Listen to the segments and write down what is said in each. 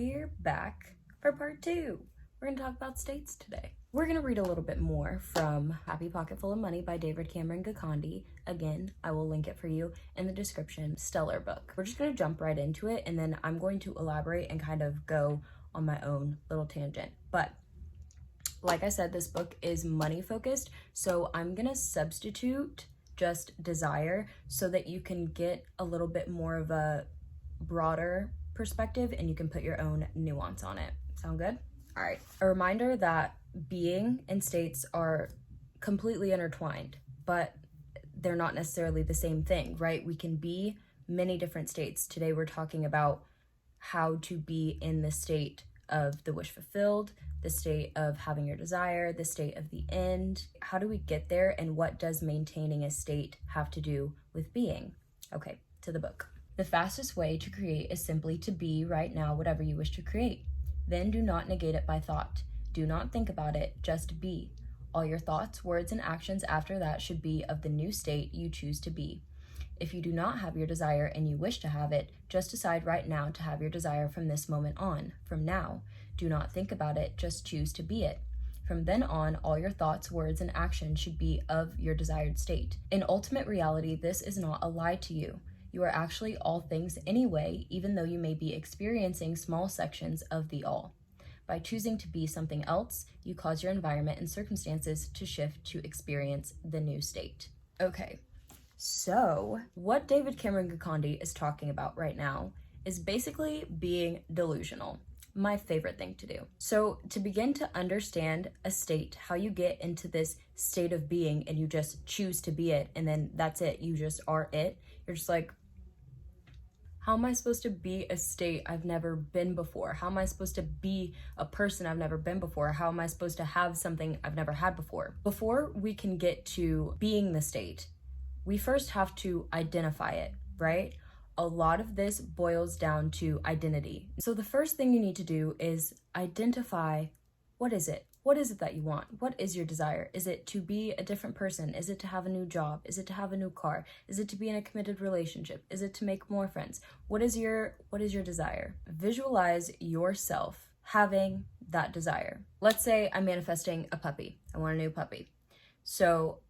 We're back for part 2. We're going to talk about states today. We're going to read a little bit more from Happy Pocket Full of Money by David Cameron Gikandi. Again, I will link it for you in the description. Stellar book. We're just going to jump right into it, and then I'm going to elaborate and kind of go on my own little tangent. But like I said, this book is money focused, so I'm going to substitute just desire so that you can get a little bit more of a broader perspective and you can put your own nuance on it. Sound good? All right. A reminder that being and states are completely intertwined, but they're not necessarily the same thing, right? We can be many different states. Today we're talking about how to be in the state of the wish fulfilled, the state of having your desire, the state of the end. How do we get there, and what does maintaining a state have to do with being? Okay, to the book. The fastest way to create is simply to be right now whatever you wish to create. Then do not negate it by thought. Do not think about it, just be. All your thoughts, words, and actions after that should be of the new state you choose to be. If you do not have your desire and you wish to have it, just decide right now to have your desire from this moment on, from now. Do not think about it, just choose to be it. From then on, all your thoughts, words, and actions should be of your desired state. In ultimate reality, this is not a lie to you. You are actually all things anyway, even though you may be experiencing small sections of the all. By choosing to be something else, you cause your environment and circumstances to shift to experience the new state. Okay, so what David Cameron Gikandi is talking about right now is basically being delusional. My favorite thing to do. So to begin to understand a state, how you get into this state of being and you just choose to be it, and then that's it, you just are it. You're just like, how am I supposed to be a state I've never been before? How am I supposed to be a person I've never been before? How am I supposed to have something I've never had before? Before we can get to being the state, we first have to identify it, right? A lot of this boils down to identity. So the first thing you need to do is identify, what is it? What is it that you want? What is your desire? Is it to be a different person? Is it to have a new job? Is it to have a new car? Is it to be in a committed relationship? Is it to make more friends? What is your desire? Visualize yourself having that desire. Let's say I'm manifesting a puppy. I want a new puppy. So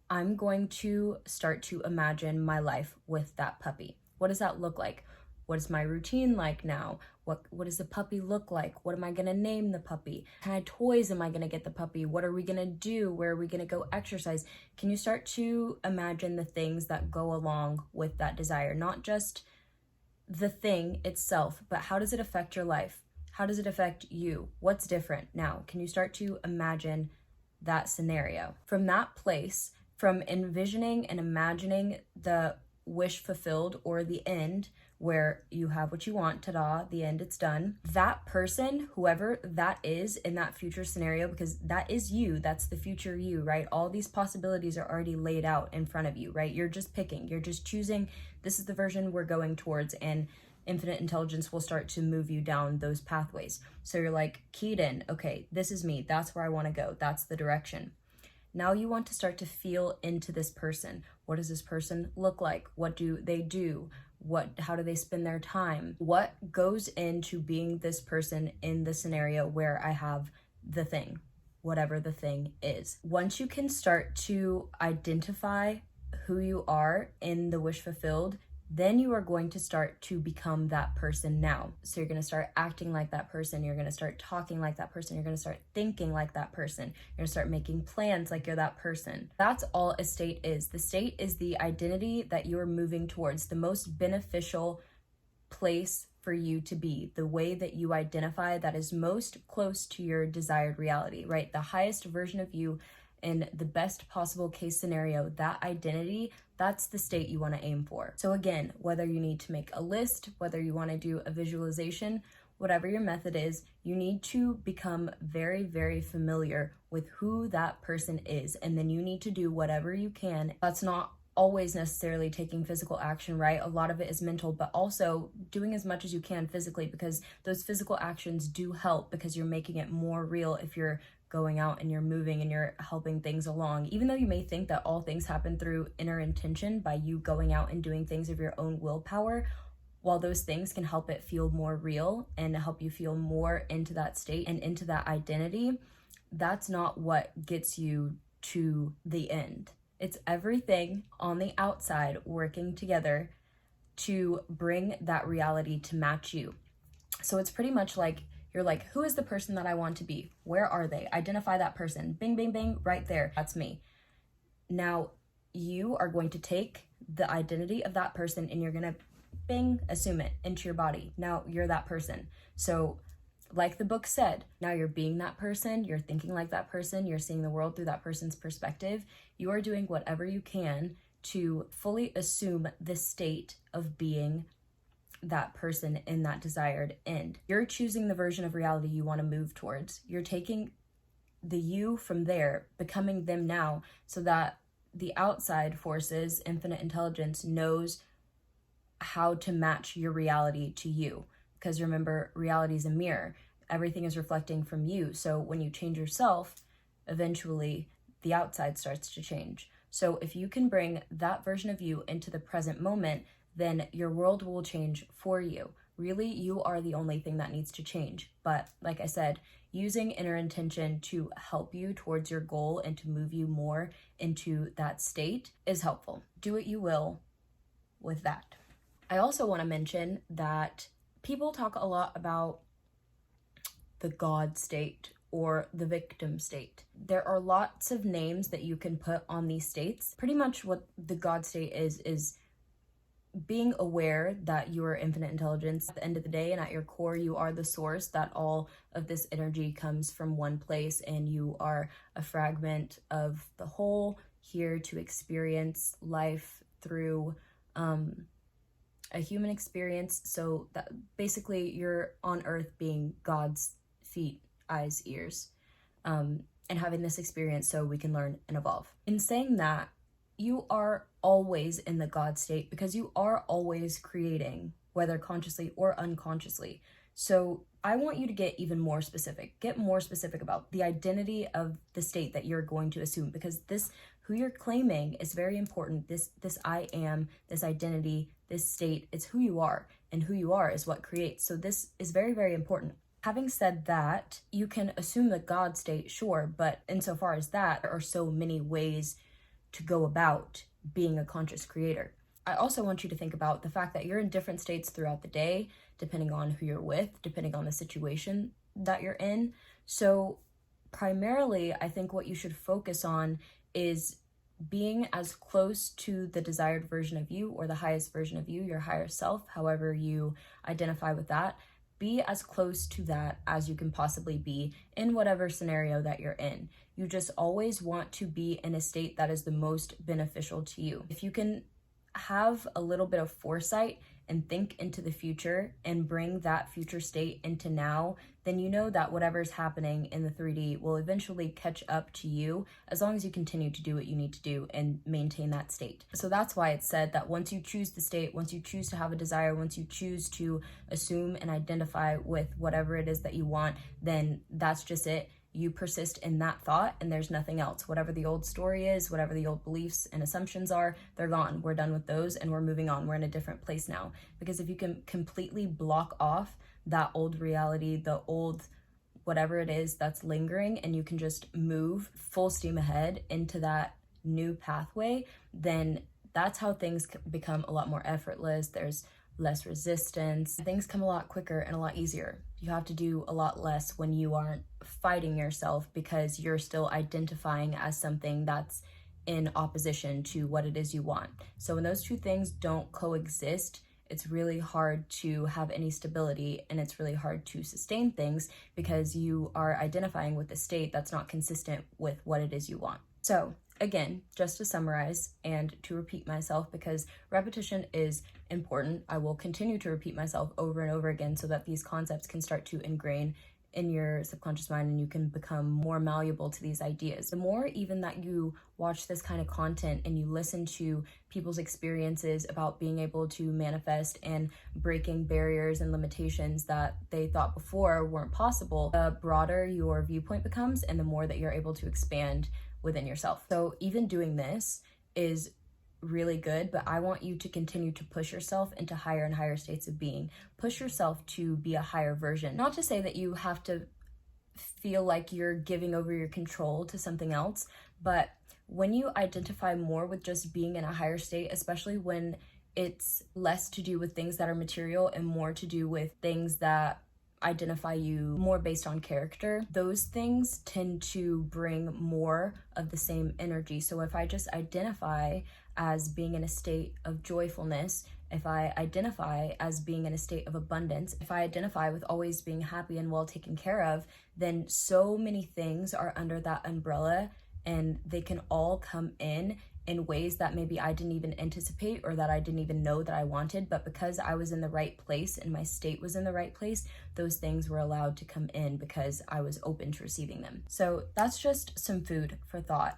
I'm going to start to imagine my life with that puppy. What does that look like? What is my routine like now? What does the puppy look like? What am I gonna name the puppy? What kind of toys am I gonna get the puppy? What are we gonna do? Where are we gonna go exercise? Can you start to imagine the things that go along with that desire? Not just the thing itself, but how does it affect your life? How does it affect you? What's different now? Can you start to imagine that scenario? From that place, from envisioning and imagining the wish fulfilled or the end where you have what you want, ta-da, the end, it's done. That person, whoever that is in that future scenario, because that is you, that's the future you, right? All these possibilities are already laid out in front of you, right? You're just picking, you're just choosing, this is the version we're going towards, and infinite intelligence will start to move you down those pathways. So you're like, keyed in, okay, this is me, that's where I want to go, that's the direction. Now you want to start to feel into this person. What does this person look like? What do they do? How do they spend their time? What goes into being this person in the scenario where I have the thing, whatever the thing is? Once you can start to identify who you are in the wish fulfilled, then you are going to start to become that person now. So you're going to start acting like that person. You're going to start talking like that person. You're going to start thinking like that person. You're going to start making plans like you're that person. That's all a state is. The state is the identity that you're moving towards, the most beneficial place for you to be, the way that you identify that is most close to your desired reality, right? The highest version of you in the best possible case scenario, that identity, that's the state you want to aim for. So again, whether you need to make a list, whether you want to do a visualization, whatever your method is, you need to become very, very familiar with who that person is. And then you need to do whatever you can. That's not always necessarily taking physical action, right? A lot of it is mental, but also doing as much as you can physically, because those physical actions do help, because you're making it more real if you're going out and you're moving and you're helping things along. Even though you may think that all things happen through inner intention by you going out and doing things of your own willpower, while those things can help it feel more real and help you feel more into that state and into that identity, that's not what gets you to the end. It's everything on the outside working together to bring that reality to match you. So it's pretty much like, you're like, who is the person that I want to be? Where are they? Identify that person. Bing, bing, bing, right there. That's me. Now, you are going to take the identity of that person and you're going to, bing, assume it into your body. Now you're that person. So like the book said, now you're being that person, you're thinking like that person, you're seeing the world through that person's perspective. You are doing whatever you can to fully assume the state of being that person in that desired end. You're choosing the version of reality you want to move towards. You're taking the you from there, becoming them now, so that the outside forces, infinite intelligence, knows how to match your reality to you. Because remember, reality is a mirror. Everything is reflecting from you. So when you change yourself, eventually the outside starts to change. So if you can bring that version of you into the present moment, then your world will change for you. Really, you are the only thing that needs to change. But like I said, using inner intention to help you towards your goal and to move you more into that state is helpful. Do what you will with that. I also want to mention that people talk a lot about the God state or the victim state. There are lots of names that you can put on these states. Pretty much what the God state is being aware that you are infinite intelligence at the end of the day, and at your core you are the source, that all of this energy comes from one place and you are a fragment of the whole, here to experience life through a human experience. So that basically you're on earth being God's feet, eyes, ears, and having this experience so we can learn and evolve. In saying that, you are always in the God state because you are always creating, whether consciously or unconsciously. So I want you to get even more specific. Get more specific about the identity of the state that you're going to assume, because this, who you're claiming, is very important. This I am, this identity, this state, it's who you are, and who you are is what creates. So this is very, very important. Having said that, you can assume the God state, sure, but insofar as that, there are so many ways to go about being a conscious creator. I also want you to think about the fact that you're in different states throughout the day, depending on who you're with, depending on the situation that you're in. So primarily, I think what you should focus on is being as close to the desired version of you, or the highest version of you, your higher self, however you identify with that. Be as close to that as you can possibly be in whatever scenario that you're in. You just always want to be in a state that is the most beneficial to you. If you can have a little bit of foresight and think into the future and bring that future state into now, then you know that whatever's happening in the 3D will eventually catch up to you, as long as you continue to do what you need to do and maintain that state. So that's why it's said that once you choose the state, once you choose to have a desire, once you choose to assume and identify with whatever it is that you want, then that's just it. You persist in that thought and there's nothing else. Whatever the old story is, whatever the old beliefs and assumptions are, they're gone. We're done with those and we're moving on. We're in a different place now. Because if you can completely block off that old reality, the old whatever it is that's lingering, and you can just move full steam ahead into that new pathway, then that's how things become a lot more effortless. There's less resistance. Things come a lot quicker and a lot easier. You have to do a lot less when you aren't fighting yourself because you're still identifying as something that's in opposition to what it is you want. So when those two things don't coexist, it's really hard to have any stability, and it's really hard to sustain things because you are identifying with a state that's not consistent with what it is you want. So again, just to summarize and to repeat myself, because repetition is important, I will continue to repeat myself over and over again so that these concepts can start to ingrain in your subconscious mind and you can become more malleable to these ideas. The more even that you watch this kind of content and you listen to people's experiences about being able to manifest and breaking barriers and limitations that they thought before weren't possible, the broader your viewpoint becomes and the more that you're able to expand within yourself. So even doing this is really good, but I want you to continue to push yourself into higher and higher states of being. Push yourself to be a higher version. Not to say that you have to feel like you're giving over your control to something else, but when you identify more with just being in a higher state, especially when it's less to do with things that are material and more to do with things that identify you more based on character, those things tend to bring more of the same energy. So if I just identify as being in a state of joyfulness, if I identify as being in a state of abundance, if I identify with always being happy and well taken care of, then so many things are under that umbrella and they can all come in ways that maybe I didn't even anticipate or that I didn't even know that I wanted. But because I was in the right place and my state was in the right place, those things were allowed to come in because I was open to receiving them. So that's just some food for thought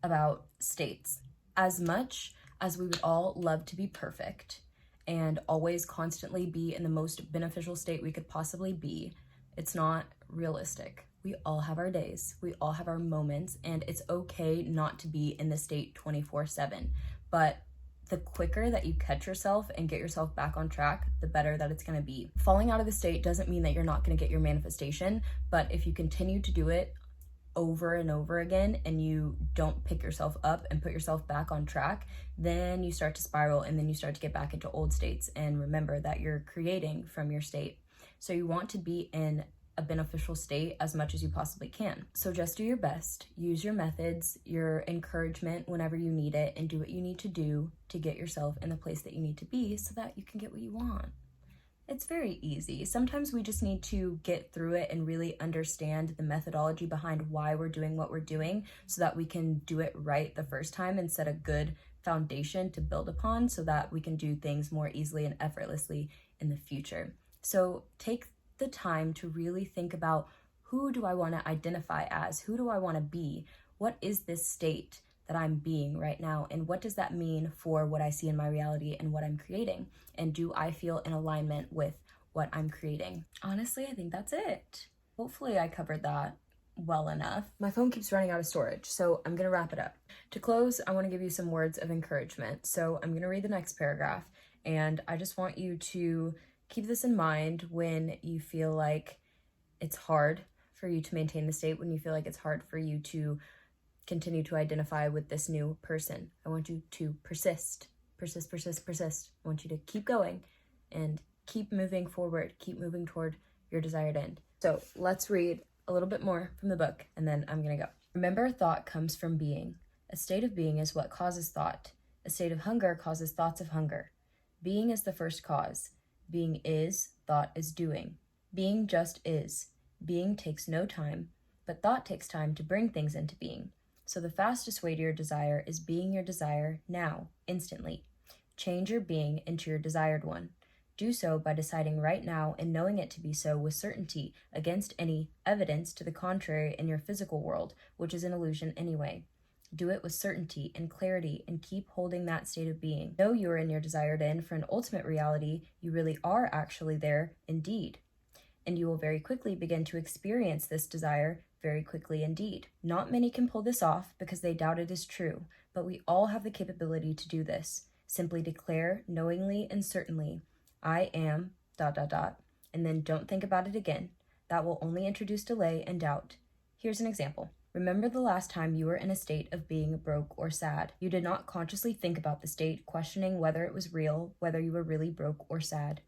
about states. As much as we would all love to be perfect and always constantly be in the most beneficial state we could possibly be, it's not realistic. We all have our days, we all have our moments, and it's okay not to be in the state 24/7. But the quicker that you catch yourself and get yourself back on track, the better that it's gonna be. Falling out of the state doesn't mean that you're not gonna get your manifestation, but if you continue to do it over and over again and you don't pick yourself up and put yourself back on track, then you start to spiral and then you start to get back into old states. And remember that you're creating from your state. So you want to be in a beneficial state as much as you possibly can. So just do your best, use your methods, your encouragement whenever you need it, and do what you need to do to get yourself in the place that you need to be so that you can get what you want. It's very easy. Sometimes we just need to get through it and really understand the methodology behind why we're doing what we're doing so that we can do it right the first time and set a good foundation to build upon so that we can do things more easily and effortlessly in the future. So take the time to really think about, who do I want to identify as? Who do I want to be? What is this state that I'm being right now? And what does that mean for what I see in my reality and what I'm creating? And do I feel in alignment with what I'm creating? Honestly, I think that's it. Hopefully I covered that well enough. My phone keeps running out of storage, so I'm gonna wrap it up. To close, I want to give you some words of encouragement. So I'm gonna read the next paragraph, and I just want you to keep this in mind when you feel like it's hard for you to maintain the state, when you feel like it's hard for you to continue to identify with this new person. I want you to persist. I want you to keep going and keep moving forward, keep moving toward your desired end. So let's read a little bit more from the book and then I'm gonna go. Remember, thought comes from being. A state of being is what causes thought. A state of hunger causes thoughts of hunger. Being is the first cause. Being is, thought is doing. Being just is. Being takes no time, but thought takes time to bring things into being. So the fastest way to your desire is being your desire now, instantly. Change your being into your desired one. Do so by deciding right now and knowing it to be so with certainty against any evidence to the contrary in your physical world, which is an illusion anyway. Do it with certainty and clarity and keep holding that state of being. Know you are in your desired end for an ultimate reality. You really are actually there indeed. And you will very quickly begin to experience this desire very quickly indeed. Not many can pull this off because they doubt it is true, but we all have the capability to do this. Simply declare knowingly and certainly, I am ... and then don't think about it again. That will only introduce delay and doubt. Here's an example. Remember the last time you were in a state of being broke or sad. You did not consciously think about the state, questioning whether it was real, whether you were really broke or sad.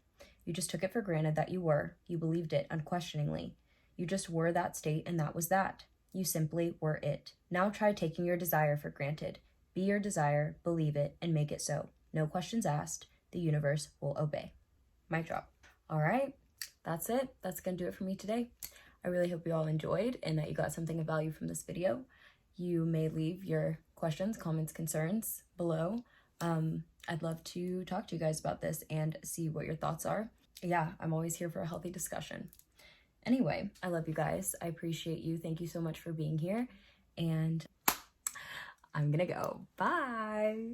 You just took it for granted that you were. You believed it unquestioningly. You just were that state and that was that. You simply were it. Now try taking your desire for granted. Be your desire, believe it, and make it so. No questions asked. The universe will obey. Mic drop. All right, that's it. That's gonna do it for me today. I really hope you all enjoyed and that you got something of value from this video. You may leave your questions, comments, concerns below. I'd love to talk to you guys about this and see what your thoughts are. Yeah, I'm always here for a healthy discussion. Anyway, I love you guys. I appreciate you. Thank you so much for being here. And I'm gonna go. Bye.